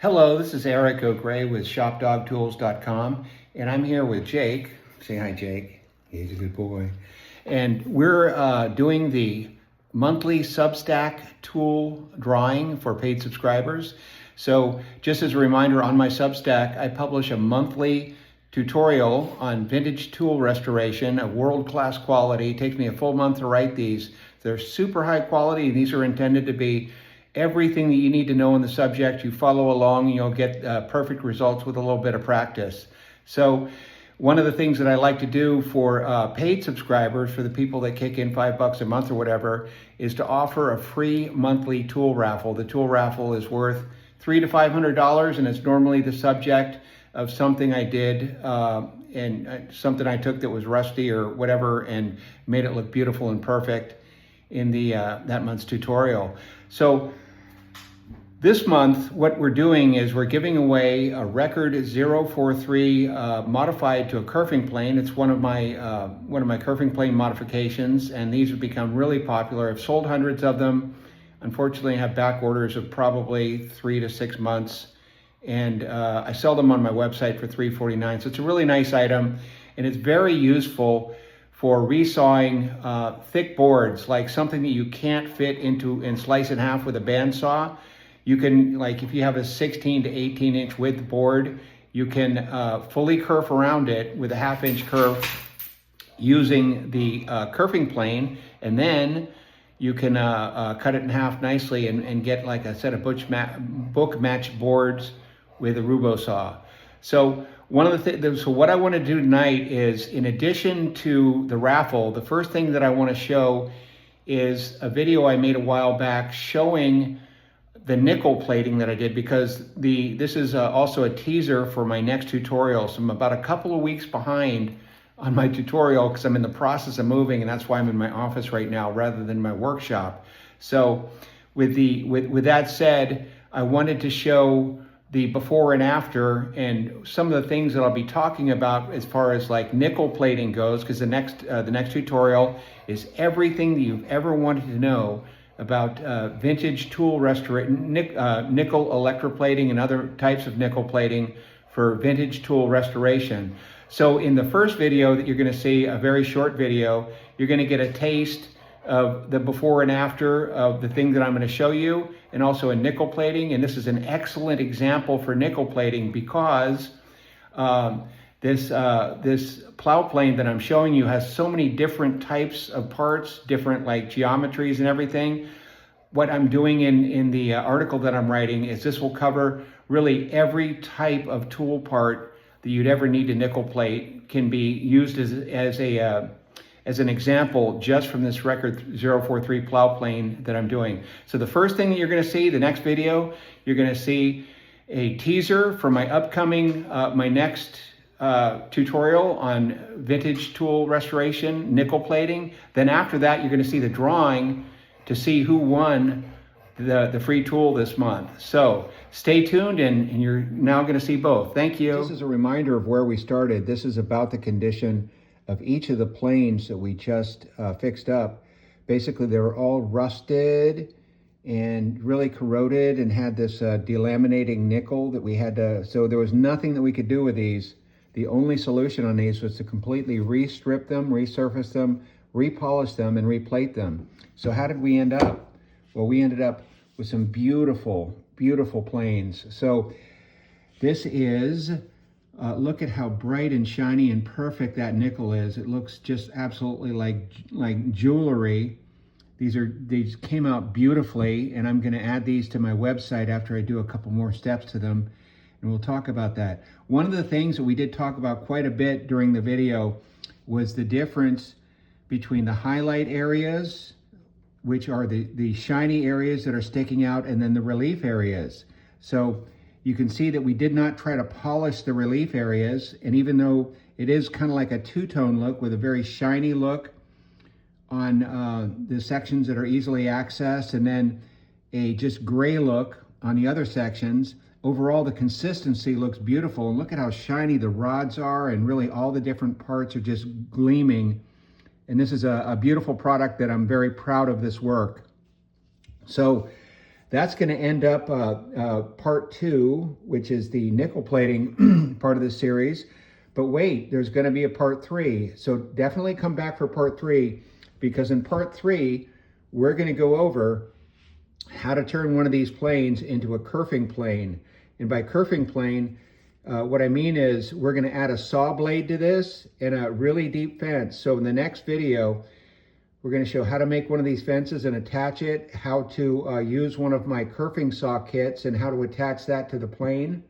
Hello, this is Eric O'Gray with ShopDogTools.com, and I'm here with Jake. Say hi, Jake. He's a good boy. And we're doing the monthly Substack tool drawing for paid subscribers. So just as a reminder, on my Substack, I publish a monthly tutorial on vintage tool restoration of world-class quality. It takes me a full month to write these. They're super high quality, and these are intended to be everything that you need to know on the subject. You follow along and you'll get perfect results with a little bit of practice. So one of the things that I like to do for paid subscribers, for the people that kick in $5 a month or whatever, is to offer a free monthly tool raffle. The tool raffle is worth $300 to $500, and it's normally the subject of something I did and something I took that was rusty or whatever and made it look beautiful and perfect in the that month's tutorial. So this month, what we're doing is we're giving away a record 043 modified to a kerfing plane. It's one of my kerfing plane modifications, and these have become really popular. I've sold hundreds of them. Unfortunately, I have back orders of probably 3 to 6 months, and I sell them on my website for $349. So it's a really nice item, and it's very useful for resawing thick boards, like something that you can't fit into and slice in half with a bandsaw. You can, like if you have a 16 to 18 inch width board, you can fully kerf around it with a 1/2 inch kerf using the kerfing plane, and then you can cut it in half nicely and get like a set of book match boards with a Rubo saw. So one of the things, so what I want to do tonight is, in addition to the raffle, the first thing that I want to show is a video I made a while back showing the nickel plating that I did, because this is also a teaser for my next tutorial. So I'm about a couple of weeks behind on my tutorial because I'm in the process of moving, and that's why I'm in my office right now rather than my workshop. So with that said, I wanted to show the before and after and some of the things that I'll be talking about as far as like nickel plating goes, because the next tutorial is everything that you've ever wanted to know about vintage tool restoration, nickel electroplating and other types of nickel plating for vintage tool restoration. So in the first video that you're going to see, a very short video, you're going to get a taste of the before and after of the thing that I'm going to show you, and also a nickel plating. And this is an excellent example for nickel plating because this plow plane that I'm showing you has so many different types of parts, different like geometries and everything. What I'm doing in the article that I'm writing is this will cover really every type of tool part that you'd ever need to nickel plate, can be used as an example just from this record 043 plow plane that I'm doing. So the first thing that you're going to see, the next video, you're going to see a teaser for my upcoming, my next tutorial on vintage tool restoration, nickel plating. Then after that, you're going to see the drawing to see who won the free tool this month. So stay tuned, and you're now going to see both. Thank you. This is a reminder of where we started. This is about the condition of each of the planes that we just fixed up. Basically, they were all rusted and really corroded and had this delaminating nickel that we had to, so there was nothing that we could do with these. The only solution on these was to completely re-strip them, resurface them, repolish them, and replate them. So how did we end up? Well, we ended up with some beautiful, beautiful planes. So this is, look at how bright and shiny and perfect that nickel is. It looks just absolutely like jewelry. These came out beautifully, and I'm going to add these to my website after I do a couple more steps to them, and we'll talk about that. One of the things that we did talk about quite a bit during the video was the difference between the highlight areas, which are the shiny areas that are sticking out, and then the relief areas. So you can see that we did not try to polish the relief areas, and even though it is kind of like a two-tone look with a very shiny look on the sections that are easily accessed, and then a just gray look on the other sections, overall the consistency looks beautiful. And look at how shiny the rods are, and really all the different parts are just gleaming. And this is a beautiful product that I'm very proud of this work. So That's going to end up part 2, which is the nickel plating part of the series. But wait, there's going to be a part 3. So definitely come back for part 3, because in part 3, we're going to go over how to turn one of these planes into a kerfing plane. And by kerfing plane, what I mean is we're going to add a saw blade to this and a really deep fence. So in the next video, we're going to show how to make one of these fences and attach it, how to use one of my kerfing saw kits and how to attach that to the plane.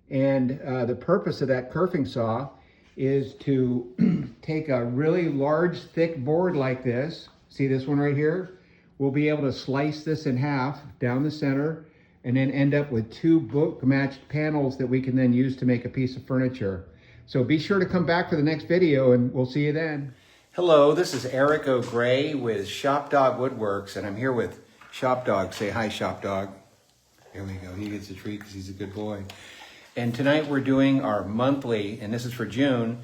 And the purpose of that kerfing saw is to take a really large, thick board like this. See this one right here? We'll be able to slice this in half down the center and then end up with 2 book-matched panels that we can then use to make a piece of furniture. So be sure to come back for the next video, and we'll see you then. Hello, this is Eric O'Gray with Shop Dog Woodworks, and I'm here with Shop Dog. Say hi, Shop Dog. Here we go. He gets a treat because he's a good boy. And tonight we're doing our monthly, and this is for June,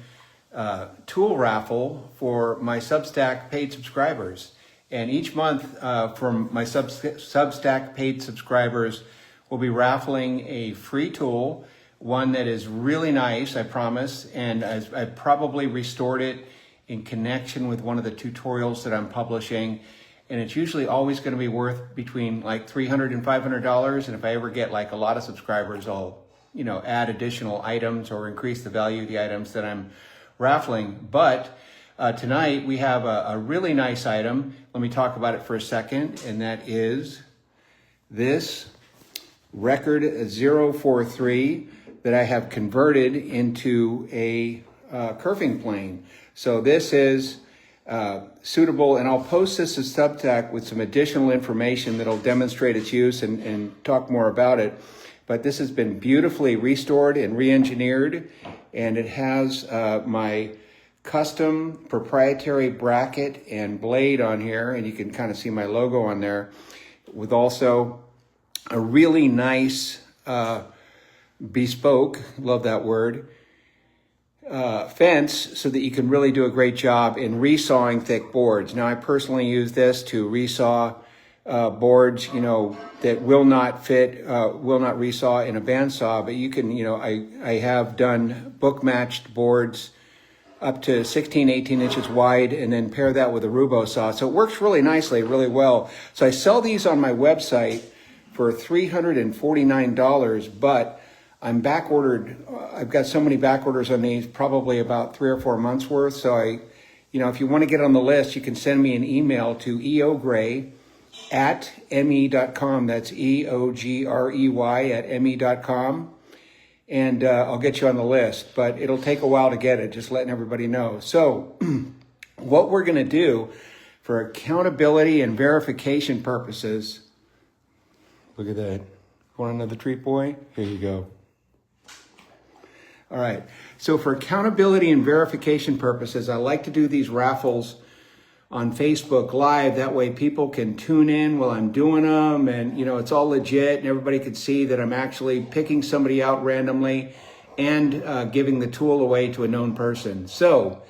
tool raffle for my Substack paid subscribers. And each month from my Substack paid subscribers, we'll be raffling a free tool, one that is really nice, I promise, and I probably restored it in connection with one of the tutorials that I'm publishing. And it's usually always going to be worth between like $300 and $500. And if I ever get like a lot of subscribers, I'll add additional items or increase the value of the items that I'm raffling. But tonight we have a really nice item. Let me talk about it for a second, and that is this Record 043 that I have converted into a kerfing plane. So this is suitable, and I'll post this as Substack with some additional information that'll demonstrate its use and talk more about it. But this has been beautifully restored and re-engineered, and it has my custom proprietary bracket and blade on here, and you can kind of see my logo on there, with also a really nice bespoke, love that word, fence, so that you can really do a great job in resawing thick boards. Now I personally use this to resaw boards, that will not fit, will not resaw in a bandsaw, but you can, I have done book matched boards up to 16, 18 inches wide, and then pair that with a Rubo saw. So it works really nicely, really well. So I sell these on my website for $349, but I'm back ordered. I've got so many back orders on these, probably about 3 or 4 months worth. So if you want to get on the list, you can send me an email to eogrey@me.com. That's EOGREY@me.com. And I'll get you on the list, but it'll take a while to get it, just letting everybody know. So what we're going to do for accountability and verification purposes, look at that. Want another treat, boy? Here you go. All right. So for accountability and verification purposes, I like to do these raffles on Facebook Live. That way people can tune in while I'm doing them, and it's all legit, and everybody can see that I'm actually picking somebody out randomly and giving the tool away to a known person. So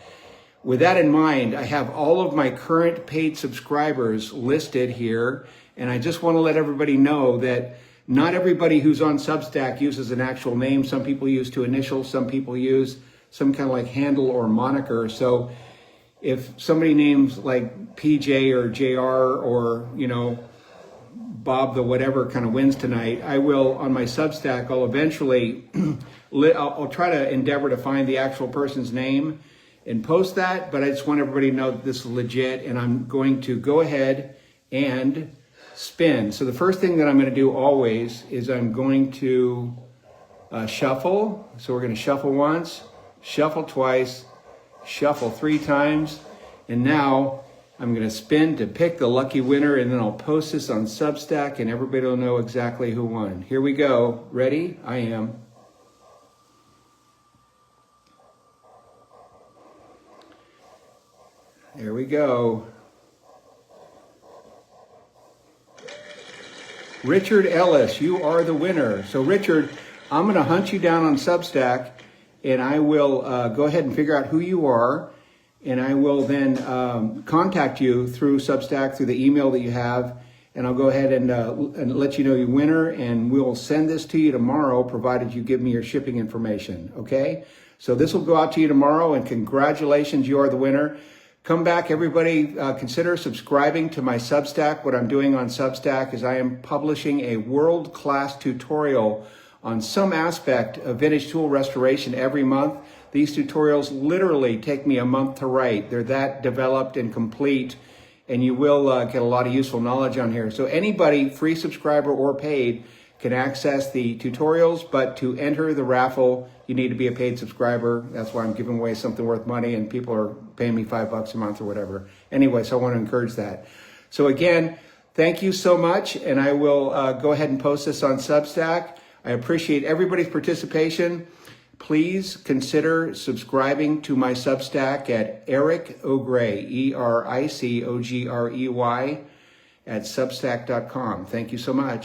with that in mind, I have all of my current paid subscribers listed here, and I just want to let everybody know that not everybody who's on Substack uses an actual name. Some people use 2 initials, some people use some kind of like handle or moniker. So if somebody names like PJ or JR or, Bob the whatever kind of wins tonight, I will, on my Substack, I'll eventually, I'll try to endeavor to find the actual person's name and post that, but I just want everybody to know that this is legit, and I'm going to go ahead and spin. So the first thing that I'm going to do always is I'm going to shuffle. So we're going to shuffle once, shuffle twice, shuffle 3 times, and now I'm going to spin to pick the lucky winner, and then I'll post this on Substack and everybody will know exactly who won. Here we go. Ready? I am. There we go. Richard Ellis, you are the winner. So Richard, I'm going to hunt you down on Substack, and I will go ahead and figure out who you are, and I will then contact you through Substack, through the email that you have, and I'll go ahead and let you know your winner, and we'll send this to you tomorrow, provided you give me your shipping information, okay? So this will go out to you tomorrow, and congratulations, you are the winner. Come back, everybody. Consider subscribing to my Substack. What I'm doing on Substack is I am publishing a world-class tutorial on some aspect of vintage tool restoration every month. These tutorials literally take me a month to write. They're that developed and complete, and you will get a lot of useful knowledge on here. So anybody, free subscriber or paid, can access the tutorials, but to enter the raffle, you need to be a paid subscriber. That's why I'm giving away something worth money, and people are paying me $5 a month or whatever. Anyway, so I want to encourage that. So again, thank you so much, and I will go ahead and post this on Substack. I appreciate everybody's participation. Please consider subscribing to my Substack at Eric O'Grey, ERICOGREY, at substack.com. Thank you so much.